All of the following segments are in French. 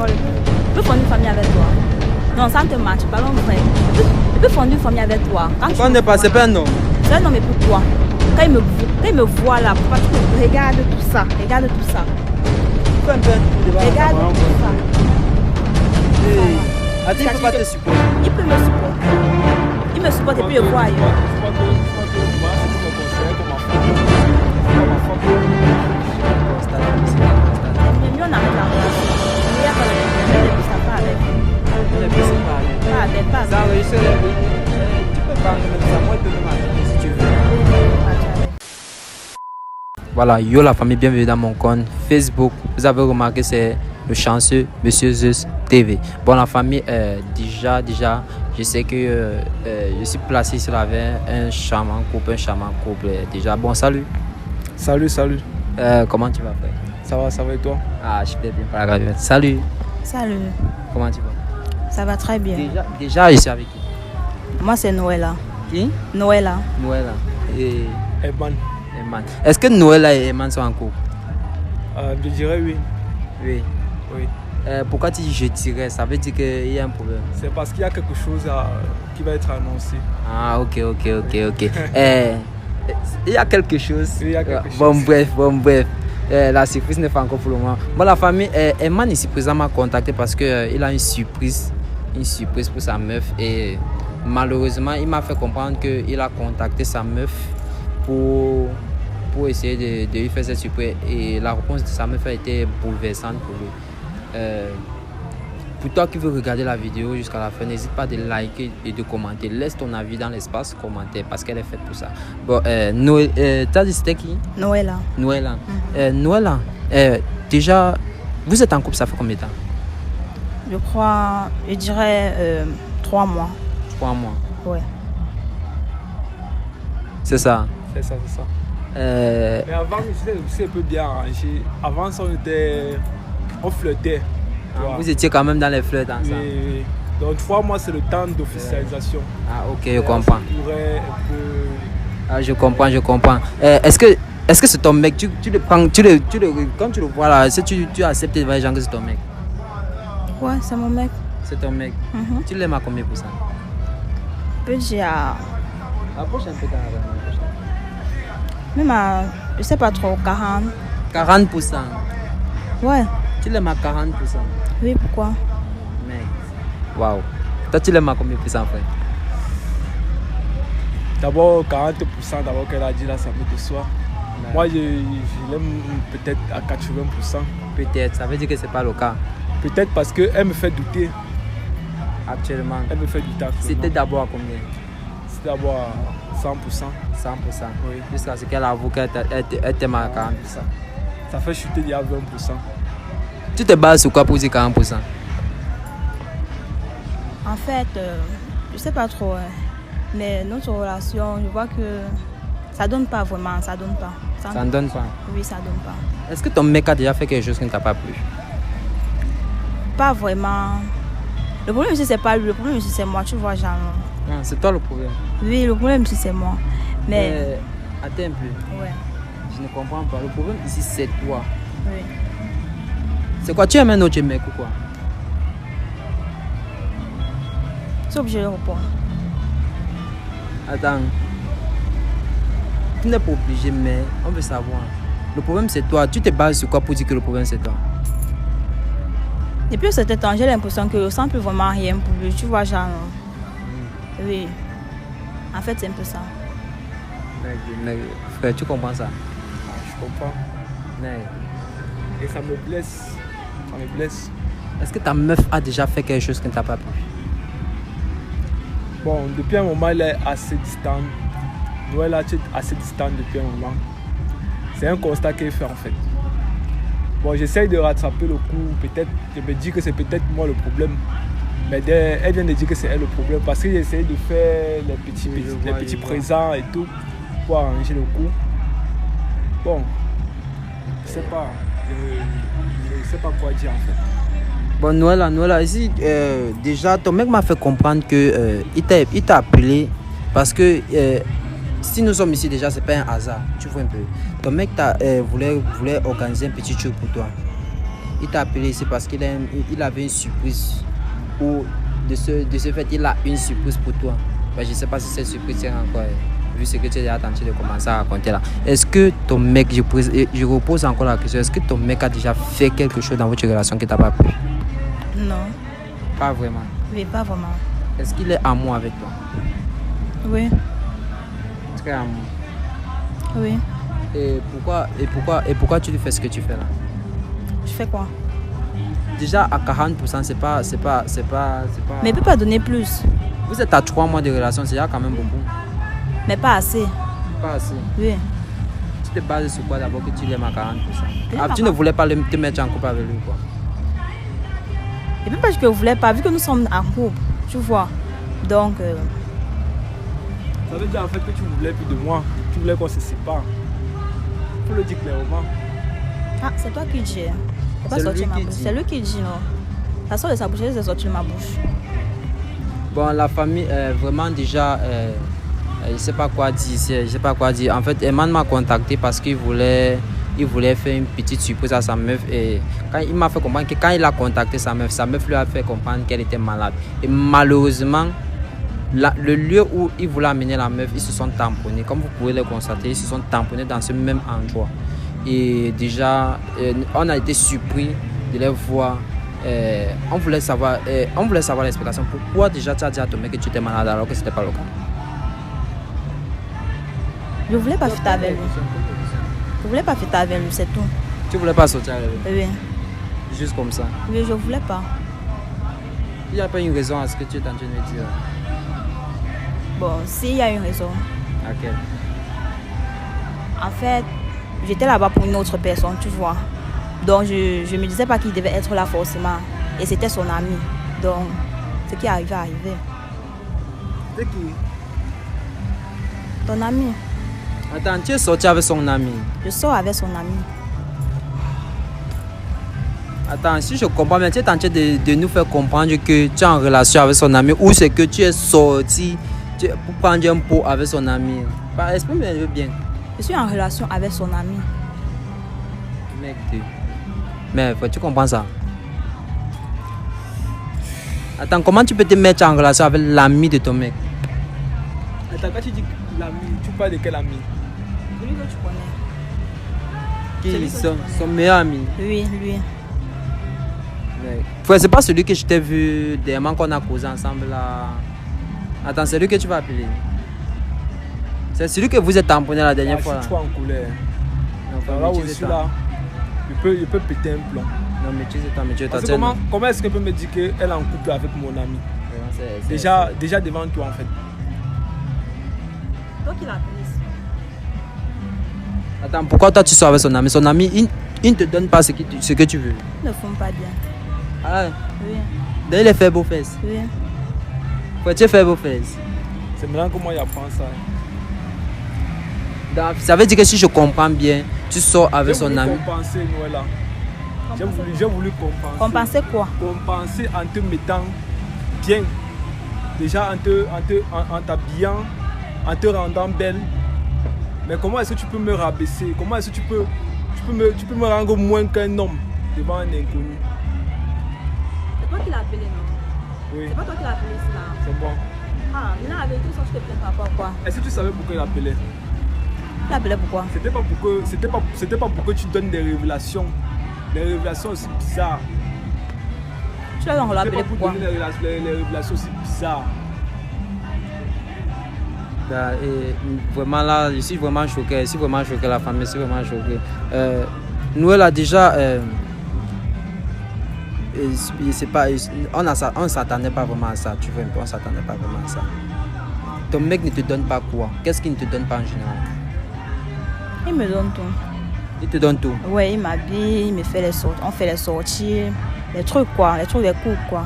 vole pas. Je peux fonder une famille avec toi. Non, ça ne te marche pas, non, frère. Je peux fonder une famille avec toi. Quand on n'est pas, c'est pas un homme. C'est un homme, mais pourquoi? Quand il me voit là, pourquoi tu me regardes tout ça? Regarde tout ça. Fais un peu un débat. Regarde tout ça. Attends, il ne peut pas te supporter. Il peut me supporter. Il me supporte et puis je vois ailleurs. Mais mieux on arrête la relation. Il y a pas de ça pas avec. Pas avec, pas avec. Ça réussit, tu peux parler même ça. Moi, je peux même arrêter si tu veux. Voilà, yo la famille, bienvenue dans mon compte Facebook. Vous avez remarqué, c'est le chanceux Monsieur Zeus TV. Bon, la famille, déjà, je sais que je suis placé sur la veille, un charmant couple. Déjà, bon, salut. Salut. Comment tu vas, frère? Ça va et toi? Ah, je vais bien, pas grave. Salut. Salut. Comment tu vas? Ça va très bien. Déjà, je suis avec qui? Moi, c'est Noëlla. Qui? Noëlla. Noëlla. Et Eman. Eman. Est-ce que Noëlla et Eman sont en couple? Je dirais oui. Oui. Pourquoi tu dis je dirais? Ça veut dire qu'il y a un problème. C'est parce qu'il y a quelque chose qui va être annoncé. Ah, ok. Il y a quelque chose. Il y a quelque Bon, chose. bref. La surprise n'est pas encore pour le moment. Bon, la famille, Eman ici présent m'a contacté parce qu'il a une surprise pour sa meuf. Et malheureusement, il m'a fait comprendre qu'il a contacté sa meuf pour essayer de lui faire cette surprise. Et la réponse de sa meuf a été bouleversante pour lui. Pour toi qui veux regarder la vidéo jusqu'à la fin, n'hésite pas de liker et de commenter. Laisse ton avis dans l'espace commentaire parce qu'elle est faite pour ça. Bon, t'as dit c'était qui? Noëlla. Noëlla. Noëlla, déjà, vous êtes en couple, ça fait combien de temps? Je crois, je dirais 3 mois. 3 mois. Ouais. C'est ça. C'est ça. Mais avant, c'était aussi un peu bien arrangé. Avant, on flirtait. Vous étiez quand même dans les flirts ensemble. Oui. Donc 3 mois, c'est le temps d'officialisation. Ah, ok, je comprends. Un peu... Je comprends. Est-ce que c'est ton mec? Tu le prends, quand tu le vois là, est-ce que tu acceptes de voir les gens que c'est ton mec? Ouais, c'est mon mec. C'est ton mec. Tu l'aimes à combien pour ça? Je peux dire Approche un peu quand même. même à, je sais pas trop, 40. 40%. Ouais. Tu l'aimes à 40%. Oui, pourquoi? Mec. Waouh. Toi, tu l'aimes à combien pour ça, frère? D'abord 40%, d'abord qu'elle a dit là, ça me déçoit. Moi, je l'aime peut-être à 80%. Peut-être, ça veut dire que c'est pas le cas. Peut-être parce qu'elle me fait douter. Actuellement. Elle me fait douter actuellement. C'était d'abord à combien? C'était d'abord à 100%. 100%. Oui. Jusqu'à ce qu'elle avoue qu'elle t'aime à 40%. Ça fait chuter il y a 20%. Tu te bases sur quoi pour dire 40%? En fait, je sais pas trop, mais notre relation, je vois que ça donne pas vraiment, ça donne pas. Ça ne donne pas? Oui, ça donne pas. Est-ce que ton mec a déjà fait quelque chose qui ne t'a pas plu? Pas vraiment. Le problème ici, c'est pas lui, le problème ici, c'est moi, tu vois, genre. Ah, c'est toi le problème? Oui, le problème ici, c'est moi. Mais attends un peu. Ouais. Je ne comprends pas. Le problème ici, c'est toi. Oui. C'est quoi? Tu aimes un autre mec ou quoi? C'est obligé de répondre. Attends. Tu n'es pas obligé, mais on veut savoir. Le problème, c'est toi. Tu te bases sur quoi pour dire que le problème, c'est toi? Depuis un certain temps, j'ai l'impression que je ne sens plus vraiment rien pour lui. Tu vois, genre. Oui. En fait, c'est un peu ça. Mais frère, tu comprends ça? Je comprends. Et ça me blesse. Est-ce que ta meuf a déjà fait quelque chose qui ne t'a pas plu? Bon, depuis un moment, elle est assez distante. Noël est assez distante depuis un moment. C'est un constat qu'elle fait en fait. Bon, j'essaye de rattraper le coup. Peut-être, je me dis que c'est peut-être moi le problème. Mais elle vient de dire que c'est elle le problème. Parce que j'essaye de faire les petits présents et tout pour arranger le coup. Bon, je sais pas. Je sais pas quoi dire en fait. Bon, Noëlla, ici, déjà, ton mec m'a fait comprendre que il t'a appelé parce que si nous sommes ici déjà, c'est pas un hasard. Tu vois un peu. Ton mec voulait organiser un petit truc pour toi. il t'a appelé ici parce qu'il avait une surprise. Ou de ce fait, il a une surprise pour toi. Ben, je ne sais pas si cette surprise est encore, vu ce que tu es déjà tenté de commencer à raconter là. Est-ce que ton mec, je repose encore la question, est-ce que ton mec a déjà fait quelque chose dans votre relation qui t'a pas plu? Non. Pas vraiment. Oui, pas vraiment. Est-ce qu'il est amour avec toi? Oui. Très amour. Oui. Et pourquoi tu lui fais ce que tu fais là? Je fais quoi? Déjà à 40%, c'est pas. Mais il peut pas donner plus. Vous êtes à 3 mois de relation, c'est déjà quand même beaucoup. Mais pas assez. Pas assez. Oui. Tu te bases sur quoi d'abord que tu l'aimes à 40%? Ah, tu ne voulais pas te mettre en couple avec lui quoi? Et même pas que je voulais pas, vu que nous sommes en couple, tu vois. Donc. Ça veut dire en fait que tu voulais plus de moi. Tu voulais qu'on se sépare. Faut le dire clairement. Ah, c'est toi qui dis. C'est pas C'est sorti lui de ma qui bouche. dit. C'est lui qui dit, non. Ça sort de sa bouche, c'est sorti de ma bouche. Bon, la famille, vraiment déjà, je ne sais pas quoi dire. En fait, Eman m'a contacté parce qu'il voulait faire une petite surprise à sa meuf. Et quand il m'a fait comprendre que quand il a contacté sa meuf lui a fait comprendre qu'elle était malade. Et malheureusement, le lieu où il voulait amener la meuf, ils se sont tamponnés. Comme vous pouvez le constater, ils se sont tamponnés dans ce même endroit. Et déjà, on a été surpris de les voir. On voulait savoir l'explication. Pourquoi déjà tu as dit à ton mec que tu étais malade alors que ce n'était pas le cas? Je voulais pas fêter avec lui. Je voulais pas fêter avec lui, c'est tout. Tu voulais pas sortir avec lui? Oui. Juste comme ça? Oui, je voulais pas. Il n'y a pas une raison à ce que tu es en train de me dire? Bon, s'il y a une raison. Laquelle? En fait, j'étais là-bas pour une autre personne, tu vois. Donc, je me disais pas qu'il devait être là forcément. Et c'était son ami. Donc, ce qui est arrivé, C'est qui? Ton ami. Attends, tu es sorti avec son ami? Je sors avec son ami. Attends, si je comprends bien, tu es en train de nous faire comprendre que tu es en relation avec son ami ou c'est que tu es sorti pour prendre un pot avec son ami. Exprime-le bien. Je suis en relation avec son ami. Mec, mais tu comprends ça? Attends, comment tu peux te mettre en relation avec l'ami de ton mec? Attends, quand tu dis l'ami, tu parles de quel ami? Celui que tu connais. Qui son meilleur ami? Oui, lui. Frère, c'est pas celui que je t'ai vu dernièrement qu'on a causé ensemble là. Attends, c'est lui que tu vas appeler. C'est celui que vous êtes tamponné la dernière fois. Je suis trop en colère. Non, Là où je suis là, je peux péter un plomb. Non, mais tu sais, Parce que comment est-ce qu'elle peut me dire qu'elle est en couple avec mon ami? Déjà devant toi en fait. Toi qui l'as appelé. Attends, pourquoi toi tu sors avec son ami? Son ami, il ne te donne pas ce que tu veux. Ils ne font pas bien. Ah, Oui. donc il est fait beau fesses. Oui. Pourquoi tu fais beau fesses? C'est maintenant comment il apprend ça. Donc, ça veut dire que si je comprends bien, tu sors avec son ami. J'ai voulu compenser, Noëlla. J'ai voulu compenser. Compenser quoi? Compenser en te mettant bien. Déjà en t'habillant, en te rendant belle. Mais comment est-ce que tu peux me rabaisser? Comment est-ce que tu peux me rendre moins qu'un homme devant un inconnu? C'est toi qui l'as appelé, non? Oui, C'est pas toi qui l'as appelé, c'est là. c'est bon. Ah, maintenant avec tout ça, je te plains par quoi? Est-ce que tu savais pourquoi il appelait? Tu l'as appelé pourquoi? C'était pas pour que tu donnes des révélations. Des révélations aussi bizarres. Tu l'as donc C'était appelé pas pour pourquoi? donner les révélations aussi bizarres. Et vraiment là, je suis vraiment choqué. La famille, je suis vraiment choqué. Noël a déjà. C'est pas, on s'attendait pas vraiment à ça. Tu vois, on s'attendait pas vraiment à ça. Ton mec ne te donne pas quoi? Qu'est-ce qu'il ne te donne pas en général? Il me donne tout. Il te donne tout? Ouais, il m'habille, il me fait les sorties. On fait les sorties, les trucs quoi, les trucs, les coups quoi.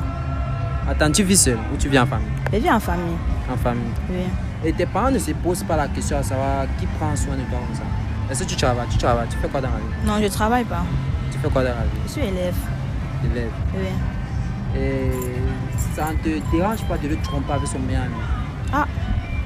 Attends, tu vis seul ou tu vis en famille? Je vis en famille. En famille. Oui. Et tes parents ne se posent pas la question à savoir qui prend soin de toi comme ça? Est-ce que tu travailles? Tu fais quoi dans la vie? Non, je travaille pas. Tu fais quoi dans la vie? Je suis élève. Élève. Oui. Et ça ne te dérange pas de le tromper avec son meilleur ami? Ah,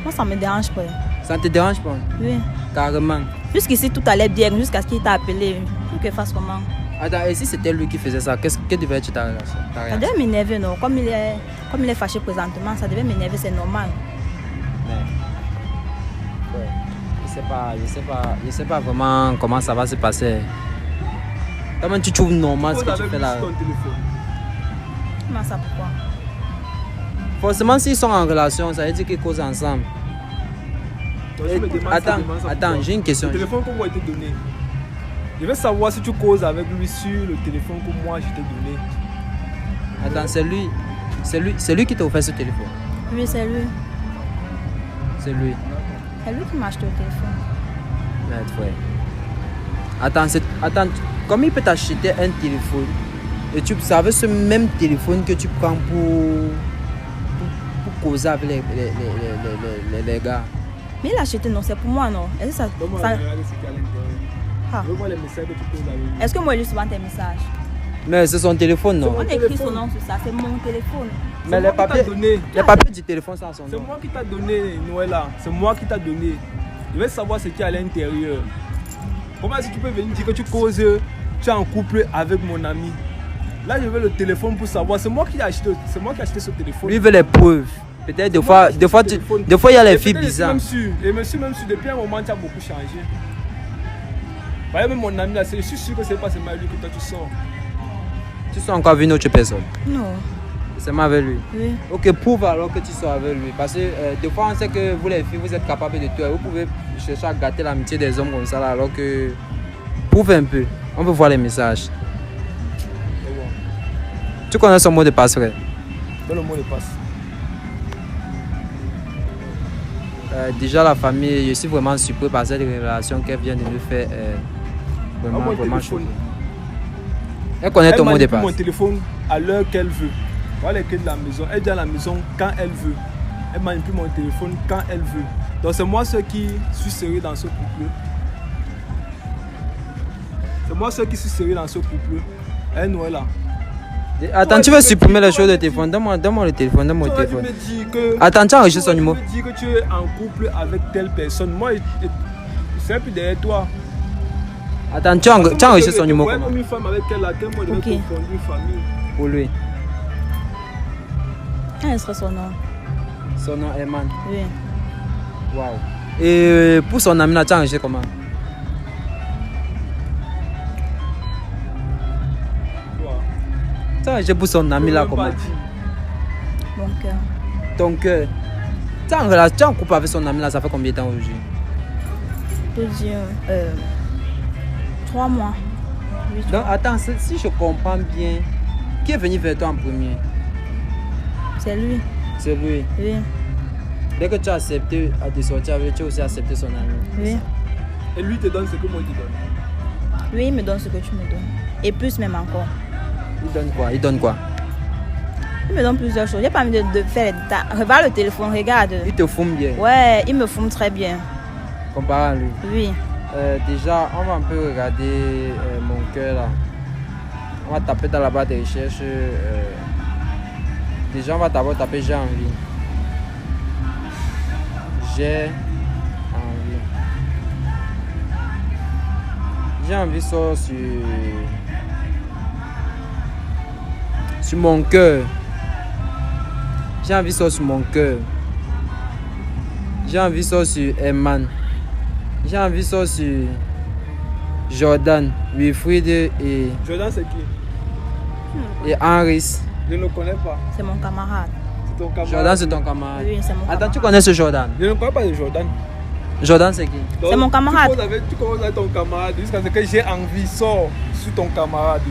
moi ça me dérange pas. Ça ne te dérange pas? Oui. Carrément. Jusqu'ici tout allait bien, jusqu'à ce qu'il t'a appelé. Pour qu'il fasse comment? Attends, et si c'était lui qui faisait ça, quelle devait être ta réaction? Ça devait m'énerver, non? Comme il est fâché présentement, ça devait m'énerver, c'est normal. Mais, ouais, je sais pas vraiment comment ça va se passer. Comment tu trouves normal ce que tu fais là? Comment ça, pourquoi? Forcément, s'ils sont en relation, ça veut dire qu'ils causent ensemble. Attends, j'ai une question. Le téléphone que moi été donné. Je veux savoir si tu causes avec lui sur le téléphone que moi je t'ai donné. Attends, c'est lui qui t'a offert ce téléphone? Oui, c'est lui. C'est lui. C'est lui qui m'a acheté le téléphone. Mais frère. Attends, comment il peut t'acheter un téléphone et tu savais ce même téléphone que tu prends pour causer avec les gars? Mais il a acheté, non, c'est pour moi, non. Est-ce que ça... Est-ce que moi, je lui souvent tes messages? Mais c'est son téléphone, non? On écrit son nom sur ça, c'est mon téléphone. Mais les papiers du téléphone, ça son nom. C'est moi qui t'a donné, Noëlla. C'est moi qui t'a donné. Je veux savoir ce qu'il y a à l'intérieur. Comment est-ce que tu peux venir dire que tu causes, tu es en couple avec mon ami? Là, je veux le téléphone pour savoir. C'est moi qui ai acheté ce téléphone. Lui, il veut les preuves. Peut-être des fois, il y a les filles bizarres. Et monsieur, même sûr, depuis un moment, tu as beaucoup changé. Voyez, même mon ami là, je suis sûr que c'est pas seulement lui que toi tu sors. Tu sors encore avec une autre personne? Non. C'est moi avec lui? Oui. Ok, prouve alors que tu sors avec lui. Parce que des fois, on sait que vous les filles, vous êtes capables de tout. Vous pouvez chercher à gâter l'amitié des hommes comme ça là, alors que... Prouve un peu. On peut voir les messages. Bon. Tu connais son mot de passe, frère? Donne le mot de passe. Déjà la famille, je suis vraiment surpris par cette relation qu'elle vient de nous faire. Vraiment choqué. Elle connaît ton mot de passe. Mon téléphone à l'heure qu'elle veut. Voilà les clés de la maison. Elle est à la maison quand elle veut. Elle manipule mon téléphone quand elle veut. Donc c'est moi ceux qui suis sérieux dans ce couple. C'est moi ceux qui suis sérieux dans ce couple. Elle, Noëlla. Attends, tu veux supprimer les choses de téléphone? Donne-moi le téléphone, donne-moi le téléphone. Attends, tu as enregistré son numéro. Tu me dis que tu es en couple avec telle personne. Moi, c'est un peu derrière toi. Attends, tu as enregistré son numéro. Comme une femme avec laquelle moi je vais confondre une famille. Pour lui. Quel serait son nom? Son nom est Man. Oui. Waouh. Et pour son ami là, tu as enregistré comment? Tu as enregistré pour son ami là comment? Mon cœur. Ton cœur. Tu es en couple avec son ami là, ça fait combien de temps aujourd'hui? Je peux dire 3 mois. 8 Donc attends, si je comprends bien, qui est venu vers toi en premier? C'est lui. C'est lui. Oui. Dès que tu as accepté de sortir avec lui, tu as aussi accepté son ami. Oui. Et lui te donne ce que moi je te donne. Oui, il me donne ce que tu me donnes. Et plus même encore. Il donne quoi? Il donne quoi? Il me donne plusieurs choses. J'ai pas envie de faire les détails. Regarde le téléphone, regarde. Il te fume bien. Ouais, il me fume très bien. Comparé à lui. Oui. Déjà, on va un peu regarder mon cœur là. On va taper dans la barre de recherche. Déjà, on va d'abord taper j'ai envie. J'ai envie. J'ai envie sort sur mon cœur. J'ai envie sort sur mon cœur. J'ai envie sort sur Eman. J'ai envie sort sur Jordan, Wilfried et... Jordan c'est qui? Et Henry. Je ne le connais pas. C'est mon camarade. C'est ton camarade. Jordan c'est ton camarade. Oui, c'est mon camarade. Attends, tu connais ce Jordan? Je ne connais pas de Jordan. Jordan c'est qui? C'est mon camarade. Tu commences avec ton camarade jusqu'à ce que j'ai envie, sors sur ton camarade.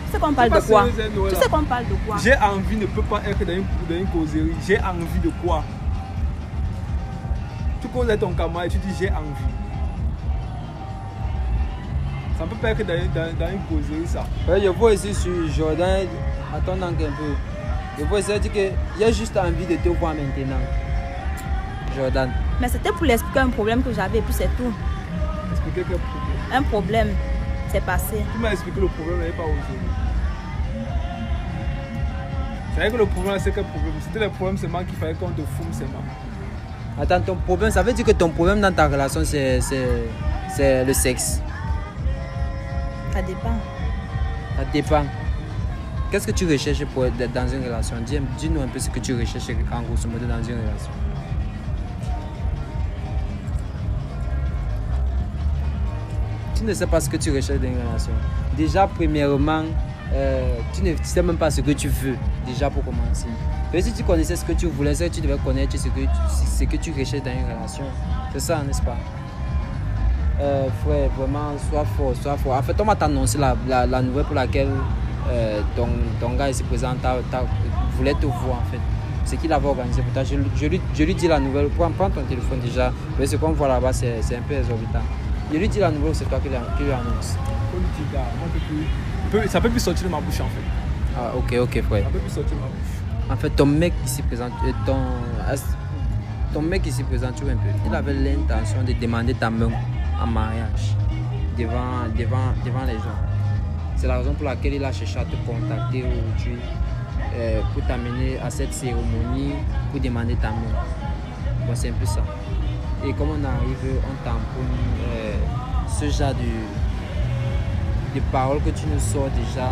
Tu sais qu'on parle de quoi? Tu sais qu'on parle de quoi? J'ai envie ne peut pas être dans une causerie. J'ai envie de quoi? Tu causes avec ton camarade et tu dis j'ai envie. Ça ne peut pas être dans une causerie ça. Ouais, je vois ici sur Jordan. Attends donc un peu. Je vois ici dire qu'il y a juste envie de te voir maintenant. Jordan. Mais c'était pour lui expliquer un problème que j'avais et puis c'est tout. Expliquer quel problème? Un problème, c'est passé. Tu m'as expliqué le problème, mais pas aujourd'hui. C'est vrai que le problème, c'est quel problème? C'était le problème seulement qu'il fallait qu'on te fume seulement. Attends, ton problème, ça veut dire que ton problème dans ta relation, c'est le sexe. Ça dépend. Ça dépend. Qu'est-ce que tu recherches pour être dans une relation? Dis-nous un peu ce que tu recherches en grosso modo dans une relation. Tu ne sais pas ce que tu recherches dans une relation. Déjà, premièrement, tu ne sais même pas ce que tu veux, déjà pour commencer. Mais si tu connaissais ce que tu voulais, tu devais connaître ce que tu recherches dans une relation. C'est ça, n'est-ce pas? Frère, vraiment, sois fort, sois fort. En fait, on m'a annoncé la nouvelle pour laquelle ton gars ici présent voulait te voir, en fait. C'est qu'il avait organisé pour toi. Je lui dis la nouvelle. Prends ton téléphone déjà. Mais ce qu'on voit là-bas, c'est un peu exorbitant. Je lui dis la nouvelle, c'est toi qui lui annonce. Ça peut plus sortir de ma bouche, en fait. Ah, ok, frère. Ça peut plus sortir de ma bouche. En fait, ton mec ici présent, ton mec ici présent, tu vois un peu, il avait l'intention de demander ta main en mariage devant les gens. C'est la raison pour laquelle il a cherché à te contacter aujourd'hui pour t'amener à cette cérémonie pour demander ta main. Bon, c'est un peu ça. Et comme on arrive, on tamponne ce genre de paroles que tu nous sors déjà,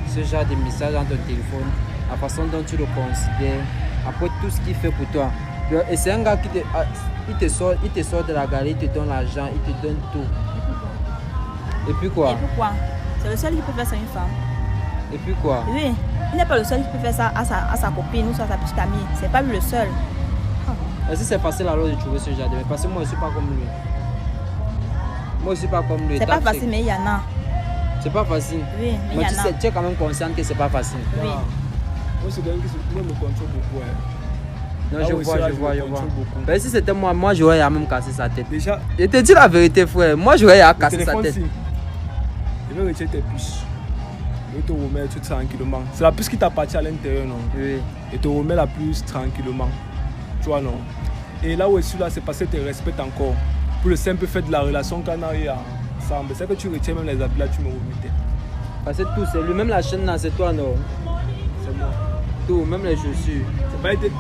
ce genre de messages dans ton téléphone, la façon dont tu le considères, après tout ce qu'il fait pour toi. Et c'est un gars qui te sort de la galerie, il te donne l'argent, il te donne tout. Et puis quoi? Et pourquoi? C'est le seul qui peut faire ça à une femme. Et puis quoi? Oui, il n'est pas le seul qui peut faire ça à sa copine ou à sa petite amie. C'est pas lui le seul. Est-ce que c'est facile alors de trouver ce genre de... Parce que moi je suis pas comme lui. Moi je suis pas comme lui. C'est pas facile, mais il y en a. C'est pas facile. Oui, mais il y en a. Tu es quand même consciente que c'est pas facile. Oui. Moi, c'est quelqu'un qui me contrôle beaucoup. Non, je vois. Mais si c'était moi j'aurais à même cassé sa tête. Déjà, Je te dis la vérité, frère. Moi j'aurais à casser sa tête. Je vais retirer tes puces. Je vais te remettre tout tranquillement. C'est la puce qui t'appartient à l'intérieur, non? Oui. Et te remets la puce tranquillement. Tu vois, non? Et là où je suis là, c'est parce que tu te respectes encore. Pour le simple fait de la relation qu'on a eu ensemble. C'est que tu retiens même les habits là, tu me remettais. Parce que tout, c'est lui, même la chaîne là, c'est toi, non? C'est moi. Tout, même les chaussures.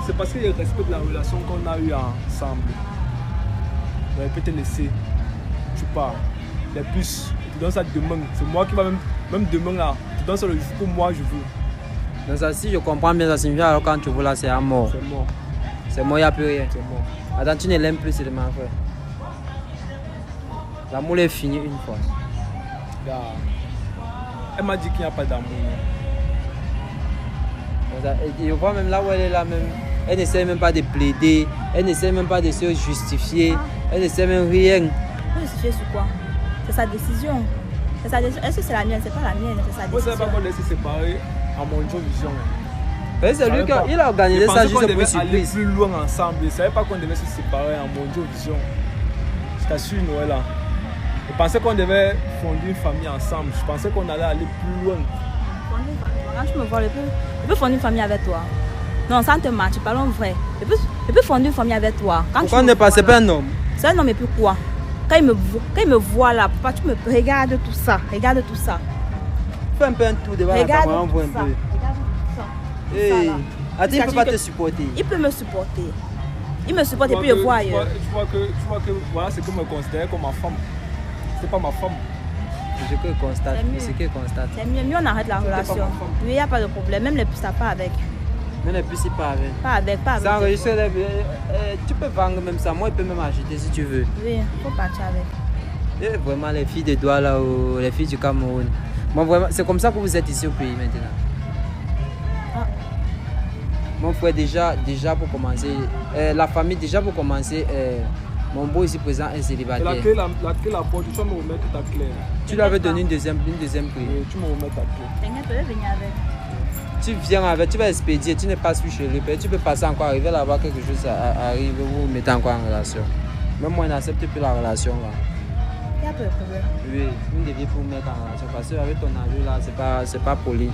C'est parce qu'il respecte la relation qu'on a eu ensemble. Je vais te laisser. Tu pars. Les puces, tu donnes ça demain. C'est moi qui va même demain là. Tu donnes ça le jour que moi je veux. Donc ça, si je comprends bien, ça signifie alors quand tu veux là, c'est à mort. C'est mort. C'est mort, il n'y a plus rien. C'est mort. Attends, tu ne l'aimes plus, c'est de ma frère. L'amour est fini une fois. Là, elle m'a dit qu'il n'y a pas d'amour. Et je vois même là où elle est là même. Elle n'essaie même pas de plaider. Elle n'essaie même pas de se justifier. Elle n'essaie même rien. Justifier sur quoi? C'est sa décision. C'est sa décision. Est-ce que c'est la mienne? C'est pas la mienne, c'est sa Vous décision. savez pas qu'on laisse se séparer à mon vision. C'est lui qui a organisé ça juste pour surprise. Aller plus loin ensemble. Je ne savais pas qu'on devait se séparer en mon vision. Je t'assure, Noël. Je pensais qu'on devait fonder une famille ensemble. Je pensais qu'on allait aller plus loin. Quand tu me vois, je peux fonder une famille avec toi. Non, ça ne te marche, parlons vrai. Je peux fonder une famille avec toi. Pourquoi ne passez pas un homme? C'est un homme, mais pourquoi? Quand il me voit là, papa, tu me regardes tout ça. Regarde tout ça. Fais un peu un tour devant la caméra, on voit un peu. Regarde tout ça. Hey. Attends, il ne peut pas te supporter. Il peut me supporter. Il me supporte et puis je vois ailleurs. Tu vois que voilà ce que me considère comme ma femme. C'est pas ma femme. C'est ce que je constate. C'est ce que je constate. C'est mieux, on arrête la relation. Oui, il n'y a pas de problème. Même les puces, ça pas avec. Même les puces, pas avec. Pas avec. Ça enregistre. Tu peux vendre même ça. Moi, je peux même acheter si tu veux. Oui, il faut partir avec. Et vraiment, les filles de Douala là, les filles du Cameroun. Moi, vraiment, c'est comme ça que vous êtes ici au pays maintenant. Ah. Mon frère, déjà pour commencer, la famille, déjà pour commencer, mon beau ici présent est célibataire. La clé, la porte, tu vas me remettre ta clé. Tu lui avais donné une deuxième clé. Oui, tu me remets ta clé. T'inquiète, je vais venir avec. Tu viens avec, tu vas expédier, tu ne passes plus chez lui. Tu peux passer encore, arriver là-bas, quelque chose arrive, vous vous mettez encore en relation. Même moi, je n'accepte plus la relation là. Il n'y a pas de problème. Oui, vous deviez vous mettre en relation parce qu'avec ton âge là, c'est pas poli.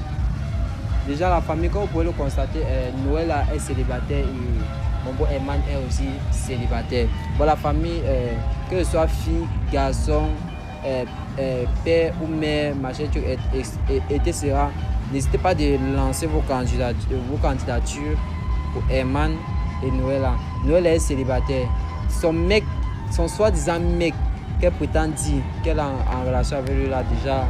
Déjà, la famille, comme vous pouvez le constater, Noël là, est célibataire et mon beau Herman est aussi célibataire. Bon, la famille, que ce soit fille, garçon, père ou mère, machin, etc. N'hésitez pas de lancer vos candidatures pour Herman et Noël. Noël est célibataire. Son soi-disant mec qu'elle prétend dire qu'elle est en relation avec lui là, déjà,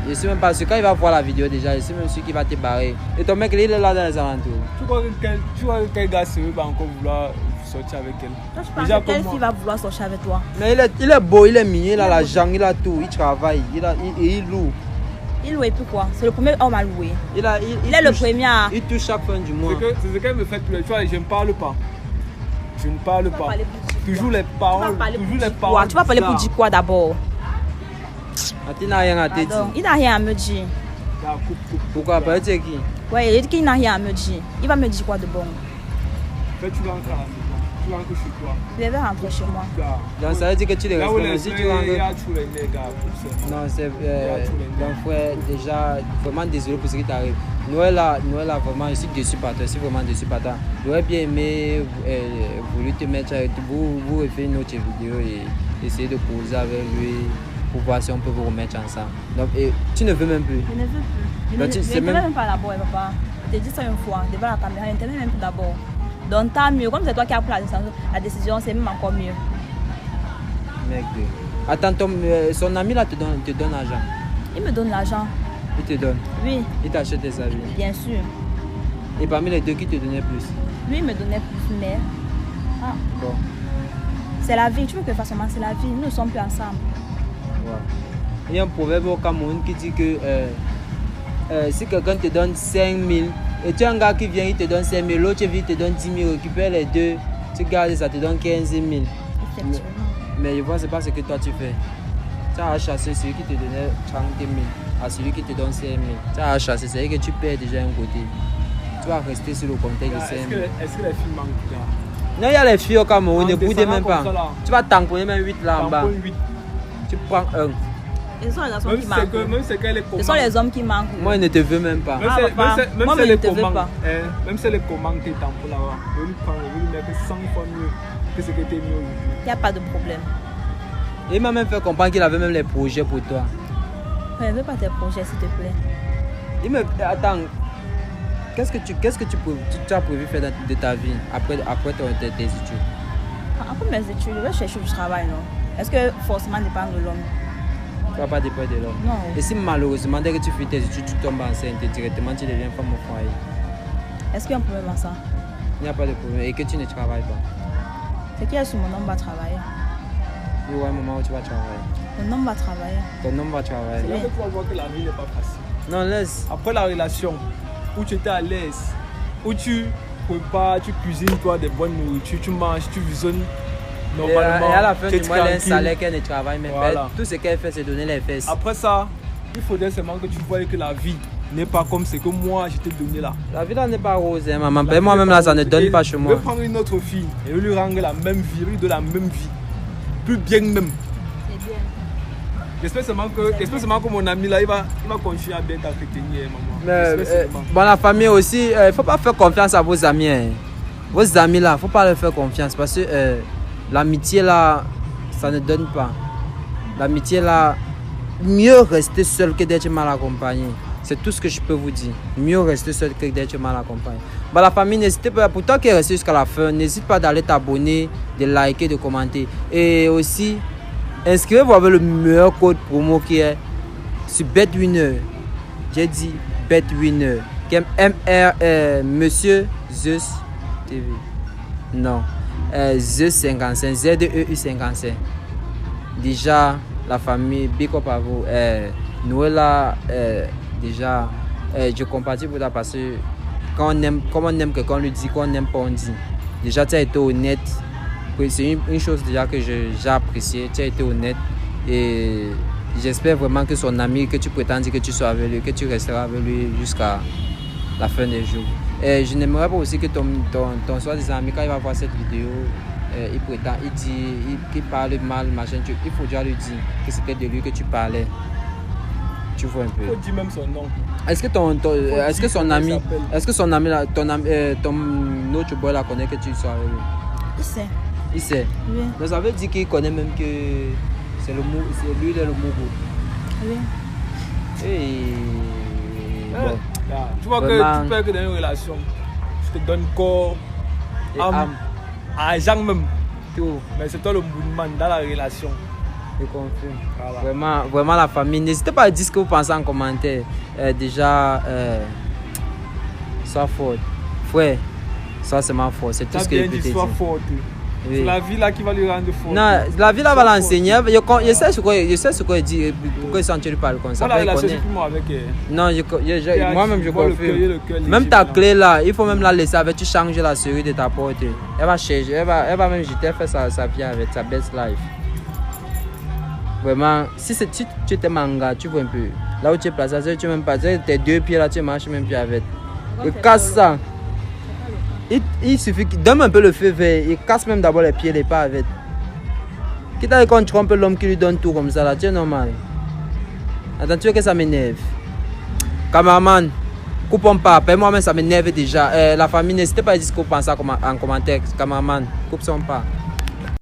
Je suis même pas sûr. Quand il va voir la vidéo déjà, je suis même sûr qu'il va te barrer. Et ton mec, il est là dans les alentours. Tu crois que quel gars sérieux va encore vouloir sortir avec elle? Toi, je pense que quelle fille va vouloir sortir avec toi? Mais il est beau, il est mignon, il a l'argent, il a tout, il travaille, il loue. Il loue et puis quoi? C'est le premier homme à louer. Il est le premier à... Il touche chaque fin du mois. C'est ce qu'elle me fait tous les jours. Je ne parle pas. Je ne parle pas. Toujours les paroles. Tu vas parler pour dire quoi d'abord? Tu n'as rien à te dire. Il n'a rien à me dire. Pourquoi pas? Tu sais qui? Ouais, il dit qu'il n'a rien à me dire. Il va me dire quoi de bon? Tu vas rentrer à la maison. Tu vas rentrer chez toi. Je vais rentrer chez moi. Donc ça veut dire que tu les respectes. Si tu rentres... Il y a tous les gars. Non, c'est... donc frère, déjà, vraiment désolé pour ce qui t'arrive. Noël a vraiment, je suis déçu par toi, je suis vraiment déçu par toi. J'aurais bien aimé voulu te mettre avec vous refaire une autre vidéo et essayer de causer avec lui pour voir si on peut vous remettre ensemble. Donc, tu ne veux même plus? Je ne veux plus. Je ne t'aimais même pas d'abord, papa. Je t'ai dit ça une fois, devant la caméra, je ne t'aimais même plus d'abord. Donc tant mieux, comme c'est toi qui as pris la décision, c'est même encore mieux. Mec, attends, son ami là te donne l'argent? Il me donne l'argent. Il te donne? Oui. Il t'achète des habits? Bien sûr. Et parmi les deux, qui te donnait plus? Lui, il me donnait plus, mais... Ah. Bon. C'est la vie, tu veux que facilement, c'est la vie, nous ne sommes plus ensemble. Ouais. Il y a un proverbe au Cameroun qui dit que si quelqu'un te donne 5 000 et tu as un gars qui vient, il te donne 5 000, l'autre vient, il te donne 10 000, récupère les deux, tu gardes, ça te donne 15 000. Mais je vois, c'est pas ce que toi tu fais. Tu as chassé celui qui te donnait 30 000 à celui qui te donne 5 000. Tu as chassé, c'est que tu perds déjà un côté. Tu vas rester sur le contexte de 5 000. Est-ce que les filles manquent là? Non, il y a les filles au Cameroun, ne boudez même pas. Tu vas tamponner même 8 là en bas. 8. Tu prends un. Ce sont les garçons qui manquent. Ce sont les hommes qui manquent. Moi, il ne te veut même pas. Même si elle commandes tes tampons là-bas, je lui prends, je lui mets 100 fois mieux que ce que tu es mieux aujourd'hui. Il n'y a pas de problème. Il m'a même fait comprendre qu'il avait même les projets pour toi. Je ne veux pas tes projets, s'il te plaît. Attends, qu'est-ce que tu as prévu faire de ta vie après tes études? Après mes études, je vais chercher du travail, non? Est-ce que forcément dépendre de l'homme? Tu ne vas pas dépendre de l'homme. Non. Et si malheureusement, dès que tu fais tes études, tu tombes enceinte et directement tu deviens femme au foyer? Est-ce qu'il y a un problème à ça? Il n'y a pas de problème. Et que tu ne travailles pas? C'est qui est sur mon homme va travailler? Il y aura un moment où tu vas travailler. Mon homme va travailler. Ton homme va travailler. C'est là que tu vas voir que la vie n'est pas facile. Non, laisse. Après la relation, où tu étais à l'aise, où tu prépares, tu cuisines toi des bonnes nourritures, tu manges, tu visionnes normalement. Et à la fin du mois, elle a un salaire qu'elle ne travaille même pas. Voilà. Tout ce qu'elle fait, c'est donner les fesses. Après ça, il faudrait seulement que tu vois que la vie n'est pas comme ce que moi je t'ai donné là. La vie là n'est pas rose, hein, maman. Moi-même là, ça ne donne pas chez moi. Je vais prendre une autre fille et lui rendre la même vie, lui de la même vie. Plus bien même. C'est bien. J'espère seulement que mon ami là, il va continuer à bien t'entretenir, maman. Bon, la famille aussi, il ne faut pas faire confiance à vos amis. Hein. Vos amis là, il ne faut pas leur faire confiance parce que l'amitié là, ça ne donne pas. L'amitié là, mieux rester seul que d'être mal accompagné. C'est tout ce que je peux vous dire. Mieux rester seul que d'être mal accompagné. Bon, la famille, n'hésitez pas, pour toi qui es resté jusqu'à la fin, n'hésite pas d'aller t'abonner, de liker, de commenter. Et aussi, inscrivez-vous avec le meilleur code promo qui est sur BetWinner. J'ai dit BetWinner. Qui est Monsieur Zeus TV. Non. Zeus 55. ZEU 55. Déjà, la famille, big up à vous. Noël là, déjà, je compatis pour toi parce que quand on aime quelqu'un, on lui dit, quand on n'aime pas, on dit. Déjà, tu as été honnête. C'est une chose déjà que j'ai appréciée. Tu as été honnête. Et j'espère vraiment que son ami, que tu prétends dire que tu sois avec lui, que tu resteras avec lui jusqu'à la fin des jours. Et je n'aimerais pas aussi que ton soi-disant ami, quand il va voir cette vidéo, il prétend, qu'il parle mal, machin. Il faut déjà lui dire que c'était de lui que tu parlais. Tu vois un peu. Il faut dire même son nom. Est-ce que son ami là, ton autre boy là connaît que tu sois avec lui? Il sait. Il sait. Oui. Donc ça veut dire qu'il connaît même que c'est lui le Mogo. Oui. Et bon. Tu vois que tu peux être dans une relation. Je te donne corps, âme, argent même. Tout. Mais c'est toi le mouvement dans la relation. Je confirme. Voilà. Vraiment la famille. N'hésitez pas à dire ce que vous pensez en commentaire. Déjà, sois fort. Frère, ça c'est ma force. C'est tout ce que je peux te dire. Sois forte. Oui. C'est la vie là qui va lui rendre fort. Non, la vie là va l'enseigner. Je sais ce que je dis. Pourquoi il s'en parle comme ça? Voilà, la chose pour moi avec non, moi-même je confirme. Même confirme. ta clé là, il faut même la laisser avec. Tu changes la série de ta porte. Elle va changer. Elle va même jeter, faire sa vie avec sa best life. Vraiment, si tu es manga, tu vois un peu. Là où tu es placé, tu es même pas. Tes 2 pieds là, tu marches même plus avec. Il casse ça. Il suffit qu'il donne un peu le feu vert. Il casse même d'abord les pieds, les pas avec. Quitte à quand tu trompes l'homme qui lui donne tout comme ça là, tu es normal. Attends, tu veux que ça m'énerve. Cameraman, coupons pas. Moi-même ça m'énerve déjà. La famille, n'hésitez pas à dire ce que vous pensez en commentaire. Cameraman, coupe son pas.